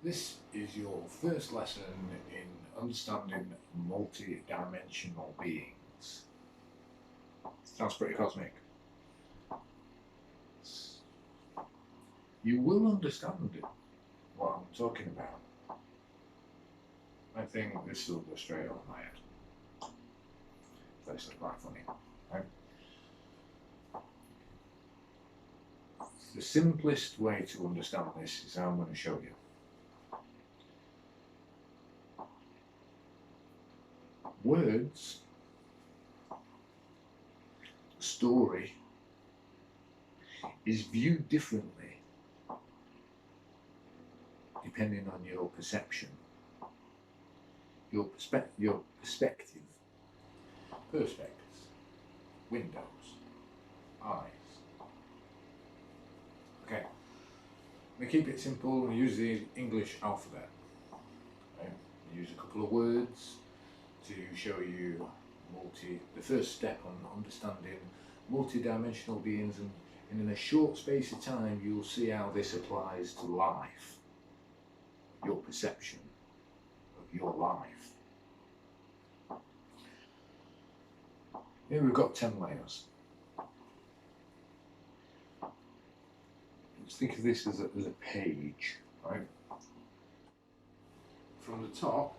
This is your first lesson in understanding multi-dimensional beings. Sounds pretty cosmic. You will understand what I'm talking about. I think this will go straight over my head. This is quite funny, right? The simplest way to understand this is how I'm going to show you. Words, story, is viewed differently depending on your perception, your perspective, perspex, windows, eyes. Okay, we keep it simple and use the English alphabet. Okay? Use a couple of words to show you the first step on understanding multi-dimensional beings, and in a short space of time you'll see how this applies to life, your perception of your life. Here we've got 10 layers. Let's think of this as a page, right? From the top,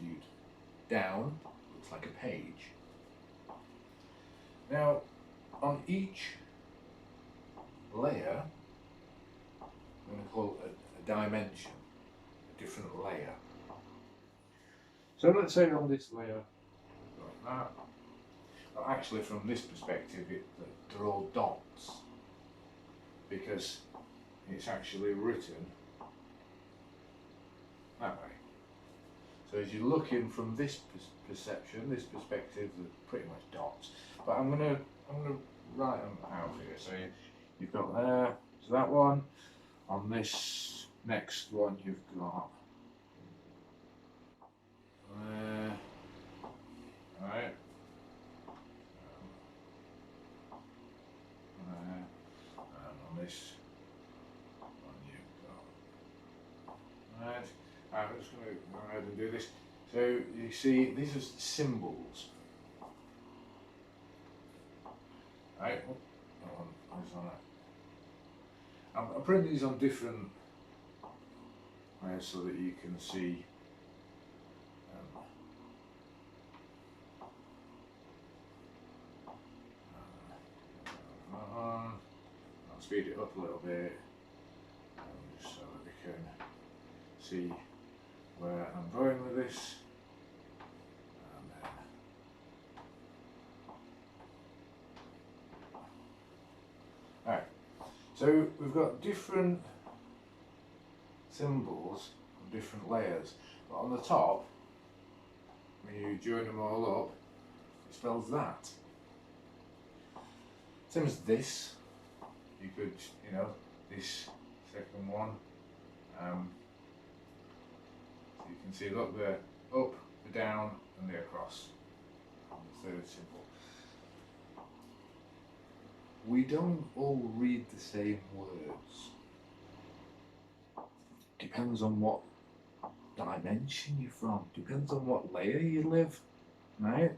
viewed down, looks like a page. Now, on each layer, I'm going to call it a dimension, a different layer. So let's say on this layer, like that. Well, actually, from this perspective, they're all dots, because it's actually written that way. So as you're looking from this perception, this perspective, they're pretty much dots. But I'm gonna write them out here. So you've got there, so that one. On this next one, you've got there. All right. There. And on this one, you've got right. I'm just going to go ahead and do this. So you see, these are symbols. Right? I'm putting these on different ways so that you can see. I'll speed it up a little bit, just so that we can see where I'm going with this. Alright, so we've got different symbols on different layers, but on the top, when you join them all up, it spells that. Same as this, you could, this second one, so you can see, look, the up, the down, and the across on the third symbol. We don't all read the same words. Depends on what dimension you're from, depends on what layer you live, right?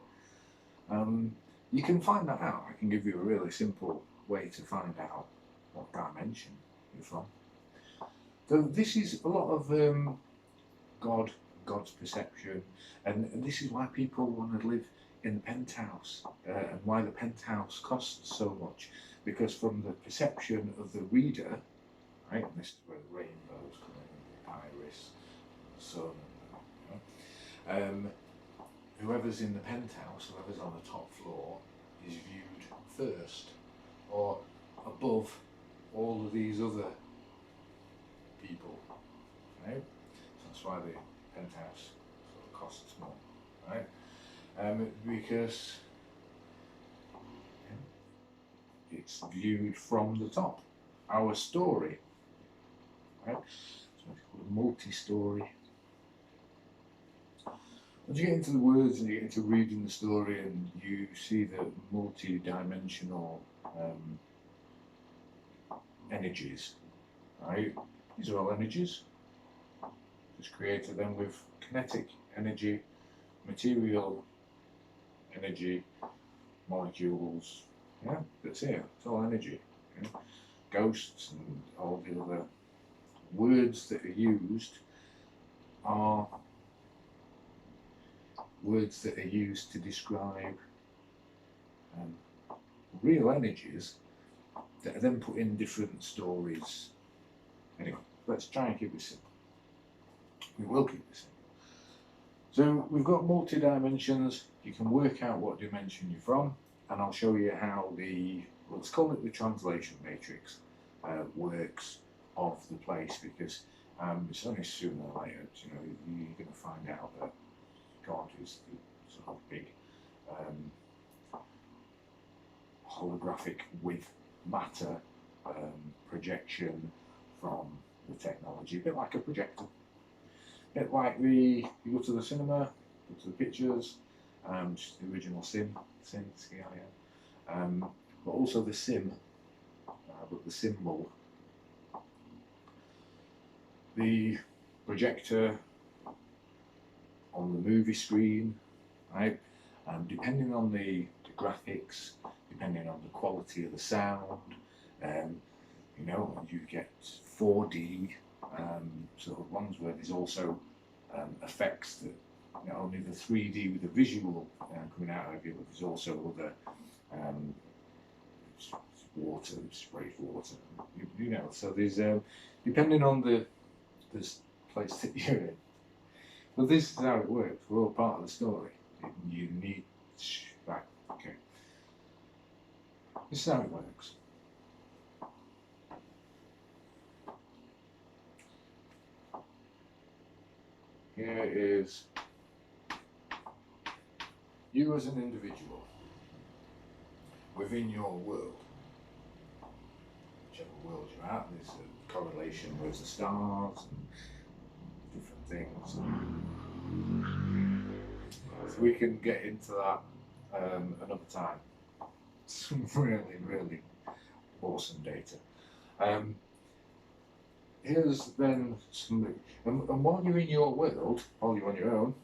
You can find that out. I can give you a really simple way to find out what dimension you're from. So this is a lot of God's perception, and this is why people want to live in the penthouse, and why the penthouse costs so much, because from the perception of the reader, right, and this is where the rainbows come in, the iris, the sun, whoever's in the penthouse, whoever's on the top floor, is viewed first, or above all of these other people, right? So that's why the penthouse sort of costs more, right? Because it's viewed from the top, our story, right? So it's called a multi-story. Once you get into the words and you get into reading the story and you see the multi-dimensional energies, right? These are all energies. Just created them with kinetic energy, material energy, molecules. Yeah, that's here. It's all energy. Yeah? Ghosts and all the other words that are used are words that are used to describe real energies that are then put in different stories. Anyway, let's try and keep it simple. We will keep it simple. So we've got multi-dimensions. You can work out what dimension you're from, and I'll show you how the, let's call it the translation matrix, works of the place, because it's only sooner or later, you know, you're going to find out that God is the sort of big holographic with matter projection from the technology, a bit like a projector. A bit like you go to the cinema, go to the pictures, just the original sim, but also the sim, but the symbol, the projector on the movie screen, right? Depending on the graphics, depending on the quality of the sound, you know, you get 4D sort of ones where there's also effects that not only the 3D with the visual coming out of you, but there's also other water, sprayed water, you know. So there's depending on the place that you're in. But this is how it works. We're all part of the story. You need right. Okay. This is how it works. Here is you as an individual within your world. Whichever world you're at, there's a correlation with the stars and different things. So we can get into that another time. Some really, really awesome data. Here's then some, and while you're in your world, while you're on your own,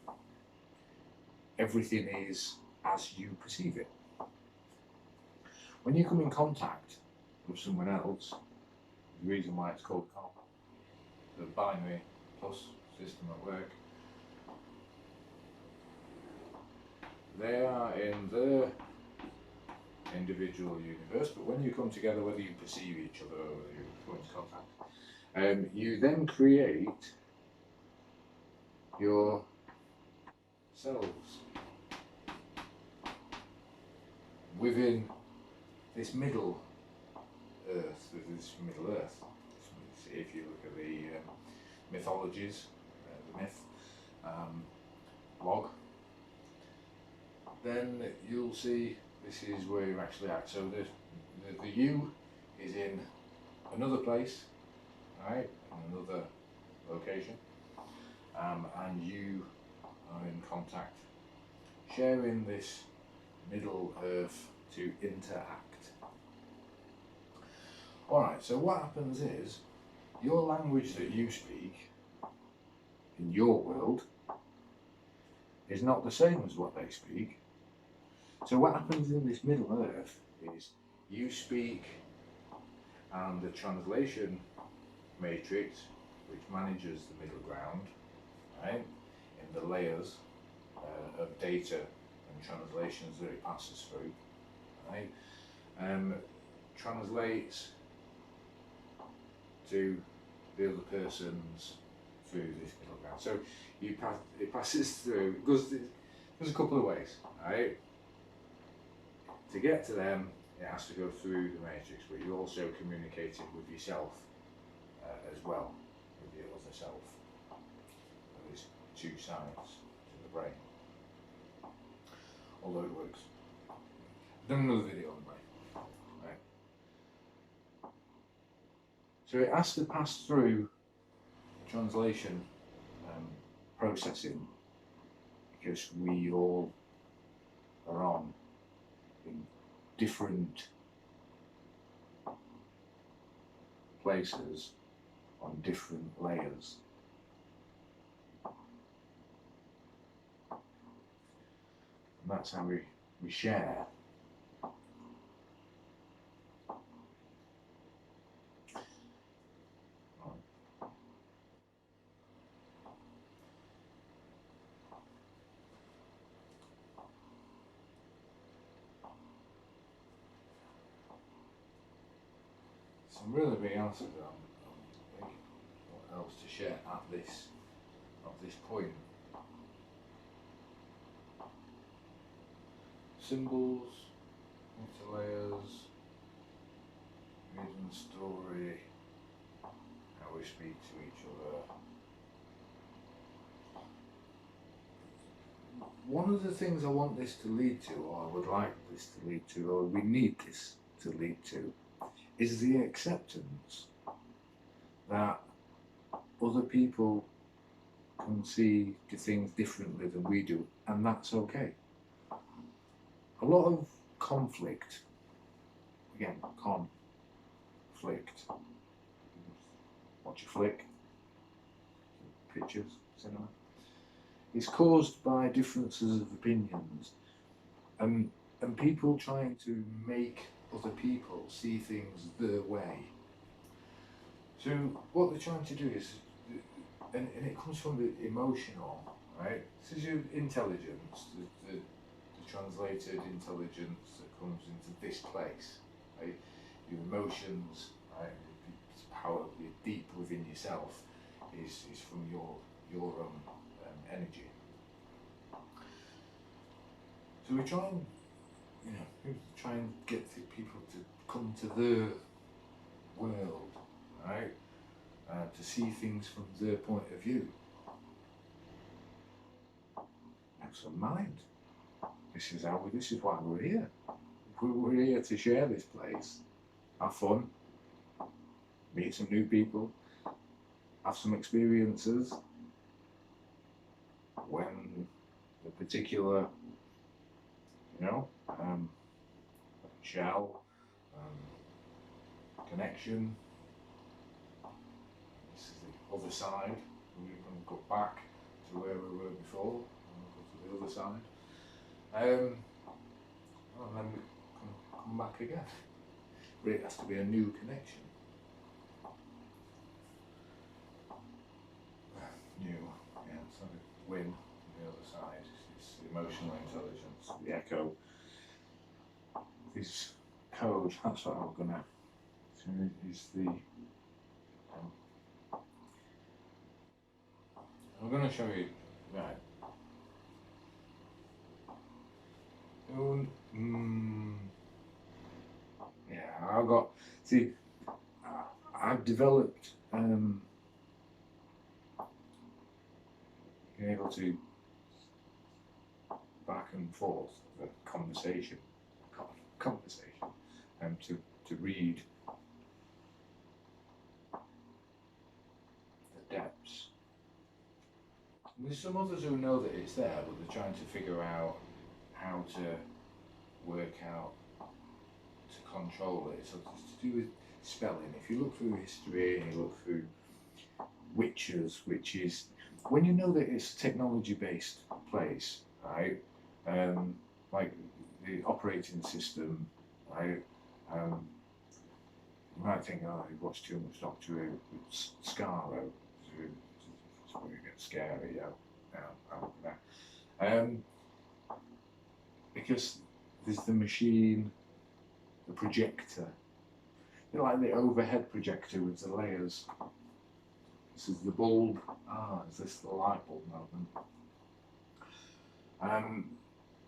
everything is as you perceive it. When you come in contact with someone else, the reason why it's called the binary plus system at work, they are in their individual universe, but when you come together, whether you perceive each other or whether you come into contact, you then create your selves within this middle earth, this middle earth. If you look at the mythologies, the myth log, then you'll see this is where you're actually at. So the you is in another place, right, in another location, and you are in contact, sharing this middle earth to interact. Alright, so what happens is, your language that you speak in your world is not the same as what they speak. So what happens in this middle earth is you speak, and the translation matrix, which manages the middle ground, right, in the layers of data and translations that it passes through, right, translates to the other person's through this middle ground. So it passes through, there's a couple of ways, right? To get to them, it has to go through the matrix, but you're also communicating with yourself as well, with the other self. There's two sides to the brain. Although it works. I've done another video on the brain. Right. So it has to pass through translation processing, because we all are on in different places on different layers. And that's how we share. So I'm really being honest with you, I'm thinking what else to share at this point. Symbols, interlayers, reading the story, how we speak to each other. One of the things I want this to lead to, or I would like this to lead to, or we need this to lead to, is the acceptance that other people can see the things differently than we do, and that's okay. A lot of conflict, again, conflict, watch a flick, pictures, cinema, is caused by differences of opinions and people trying to make other people see things their way. So what they're trying to do is, and it comes from the emotional, right? This is your intelligence, the translated intelligence that comes into this place, right? Your emotions, right? It's power deep within yourself is from your own energy. So we try and, try and get the people to come to their world, right? To see things from their point of view. Excellent mind. This is why we're here. We're here to share this place, have fun, meet some new people, have some experiences. When the particular, shell, connection, this is the other side. We're going to go back to where we were before, and we'll go to the other side. And then we can come back again. But it has to be a new connection. New, so the win on the other side is the emotional intelligence, the echo. This code, that's what I'm gonna. So is the. I'm gonna show you. Right. Yeah, I've got. See, I've developed. Being able to back and forth the conversation, and to read the depths. And there's some others who know that it's there, but they're trying to figure out how to work out to control it. So it's to do with spelling. If you look through history and you look through witches, which is when you know that it's a technology-based place, right? Like the operating system, right? You might think, oh, you watch too much Doctor Who with Scarlet, it's going to get scary, because there's the machine, the projector, like the overhead projector with the layers. This is the bulb. Is this the light bulb moment?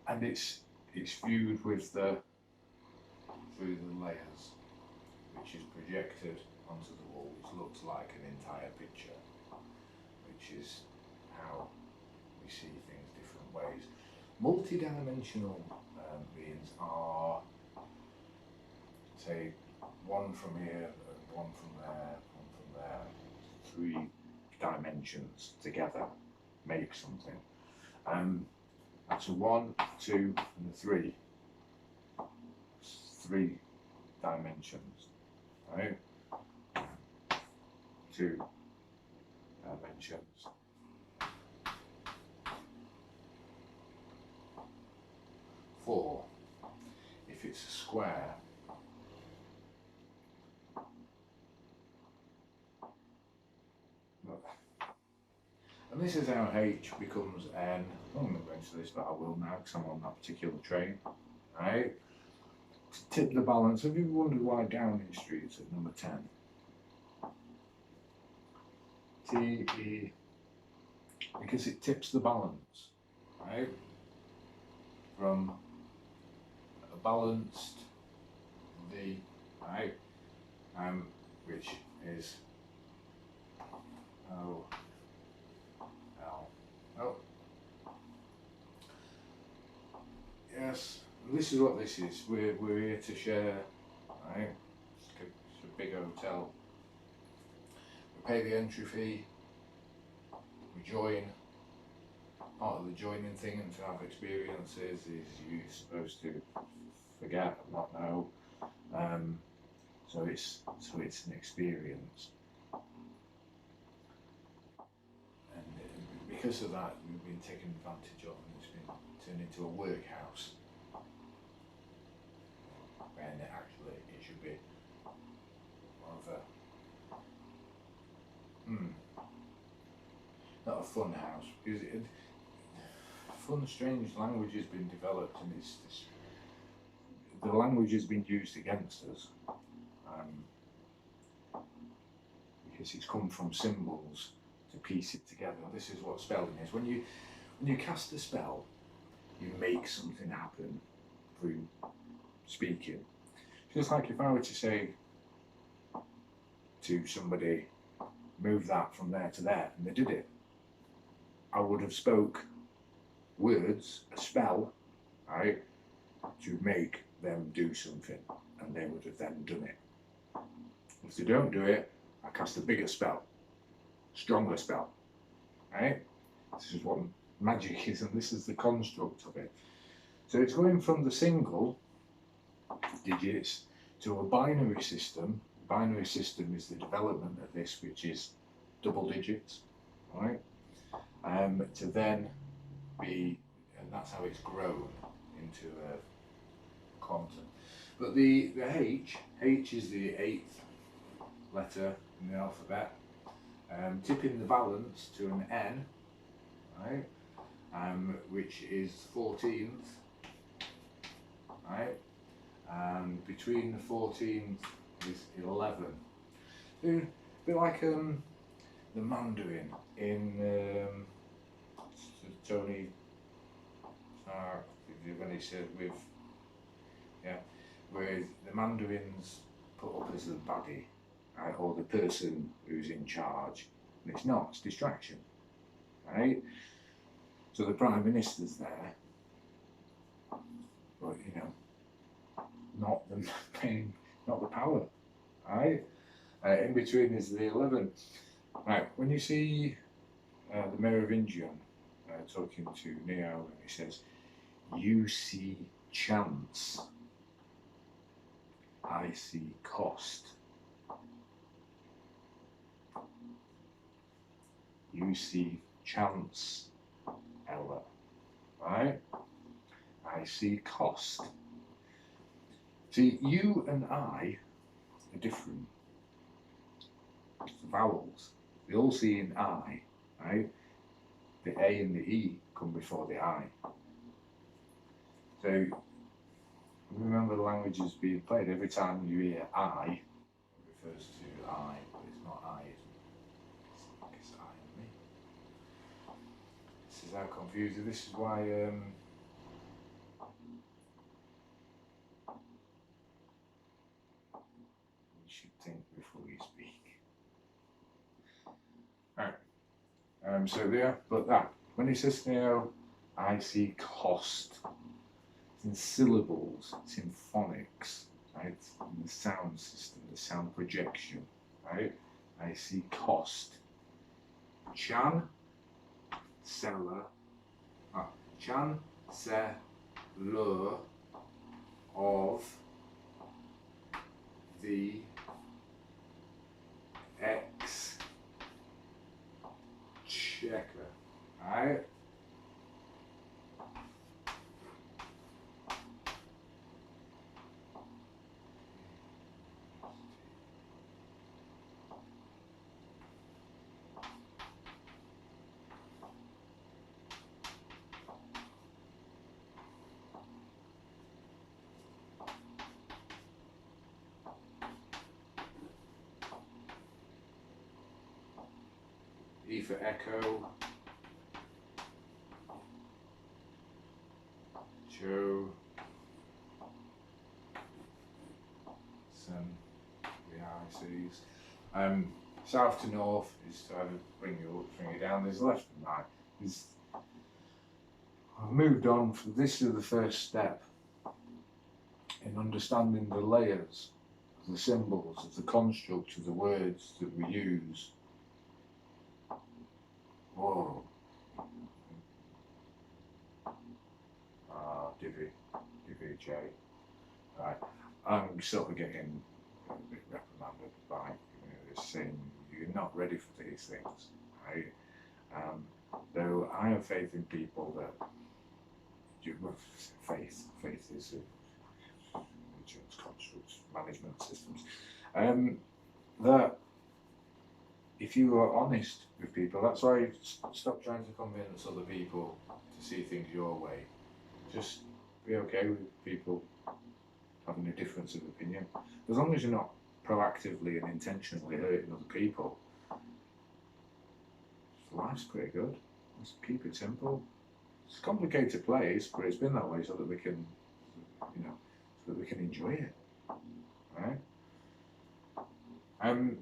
And it's viewed with through the layers, which is projected onto the wall, which looks like an entire picture, which is how we see things different ways. Multidimensional beings are, say, one from here, one from there, one from there. 3 dimensions together make something. That's a 1, 2, and a 3. 3 dimensions, right? two dimensions. 4, if it's a square. Look. And this is how H becomes N. I'm not going to this, but I will now because I'm on that particular train. Right? To tip the balance, have you ever wondered why Downing Street's at number 10? T-E, because it tips the balance, right? From a balanced V, right? Which is O, L, O. Yes, this is what this is. We're here to share, right? It's a big hotel. We pay the entry fee. We join. Part of the joining thing and to have experiences is you're supposed to forget, not know. So it's an experience. And because of that, we've been taken advantage of, and it's been turned into a workhouse. And actually, it should be more of a not a fun house, because fun, strange language has been developed, and the language has been used against us, because it's come from symbols to piece it together. This is what spelling is. When you cast a spell, you make something happen through speaking. Just like if I were to say to somebody, move that from there to there, and they did it, I would have spoke words, a spell, right, to make them do something, and they would have then done it. If they don't do it, I cast a bigger spell, stronger spell, right? This is what magic is, and this is the construct of it. So it's going from the single digits to a binary system. Binary system is the development of this, which is double digits, right? To then be, and that's how it's grown into a quantum. But the H is the 8th letter in the alphabet, tipping the balance to an N, right? Which is 14th, right? And between the 14th is 11. A bit like the Mandarin in Tony Stark, when he said where the Mandarins put up as the baddie, right, or the person who's in charge, and it's not, it's distraction, right? So the Prime Minister's there, but not the main, not the power, right? In between is the 11. Right, when you see the Merovingian talking to Neo, and he says, "You see chance, I see cost." You see chance, Ella, right? I see cost. See, you and I are different. It's the vowels. They all see an I, right? The A and the E come before the I. So remember, the language is being played. Every time you hear I, it refers to I, but it's not I, it's I and me. This is how confusing. This is why you should think before you speak. Alright. So there, but that, when he says now, I see cost, it's in syllables, it's in phonics, right? It's in the sound system, the sound projection, right? I see cost. Chan, seller, chan, se, le, of, the, X, E for echo, Joe, Sen, the ICs. South to north is to either bring you up, bring you down. There's left and right. I've moved on. This is the first step in understanding the layers of the symbols, of the construct of the words that we use. Whoa. Divvy J. Right. I'm sort of getting a bit reprimanded by saying you're not ready for these things, right? Though I have faith in people that faith is insurance constructs, management systems. That if you are honest with people, that's why you stop trying to convince other people to see things your way. Just be okay with people having a difference of opinion. As long as you're not proactively and intentionally hurting other people, life's pretty good. Let's keep it simple. It's a complicated place, but it's been that way so that we can, so that we can enjoy it, right? I'm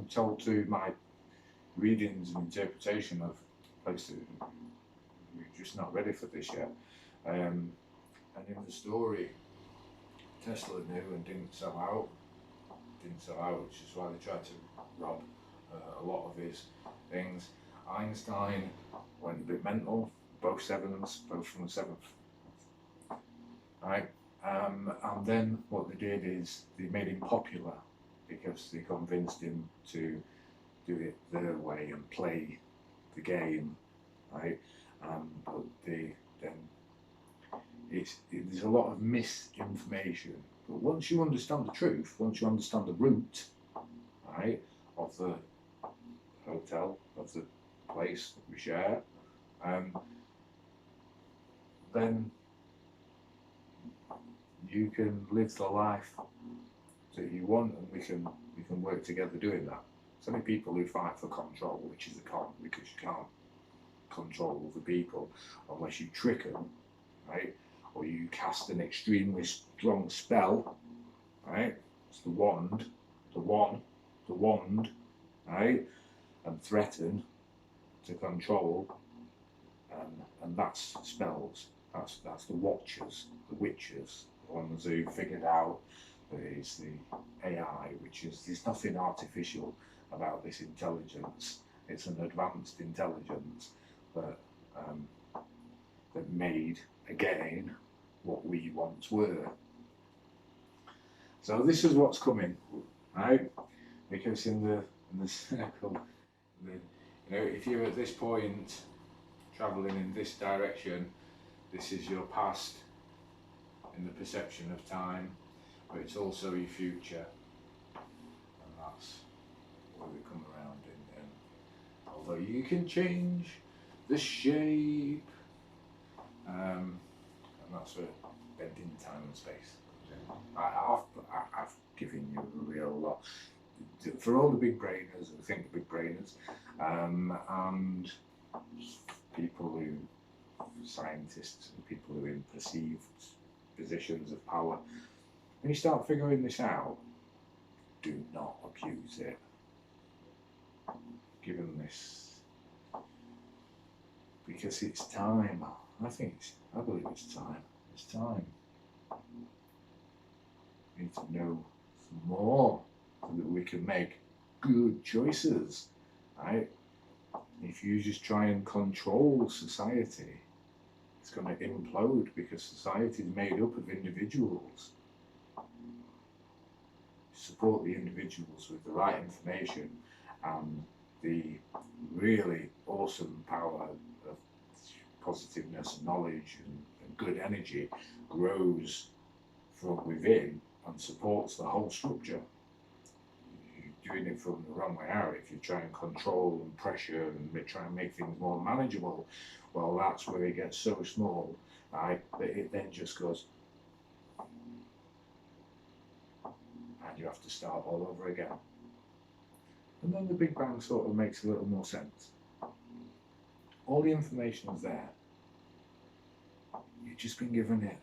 told to my readings and interpretation of places, you're just not ready for this yet. And in the story, Tesla knew and didn't sell out, which is why they tried to rob a lot of his things. Einstein went a bit mental, both sevens, both from the seventh. Right? And then what they did is they made him popular because they convinced him to do it their way and play the game, right? But there's a lot of misinformation. But once you understand the truth, once you understand the root, right, of the hotel, of the place that we share, then you can live the life that you want, and we can work together doing that. So many people who fight for control, which is a con, because you can't control other people unless you trick them, right? Or you cast an extremely strong spell, right? It's the wand, right? And threaten to control, and that's spells. That's the watchers, the witches, the ones who figured out that it's the AI, there's nothing artificial about this intelligence. It's an advanced intelligence that made again what we once were. So this is what's coming, right? Because in the circle, if you're at this point travelling in this direction, this is your past in the perception of time, but it's also your future, and that's where we come around in. Although you can change the shape, and that's where bending time and space comes in. I've given you a real lot. For all the big brainers who think big brainers, and people who, scientists and people who are in perceived positions of power, when you start figuring this out, do not abuse it. Given this, because it's time. I believe it's time. It's time. We need to know some more so that we can make good choices, right? If you just try and control society, it's going to implode, because society is made up of individuals. Support the individuals with the right information, and the really awesome power of positiveness and knowledge and good energy grows from within and supports the whole structure. You're doing it from the wrong way out. If you try and control and pressure and try and make things more manageable, well, that's where it gets so small, right, that it then just goes, and you have to start all over again. And then the Big Bang sort of makes a little more sense. All the information is there. You've just been given it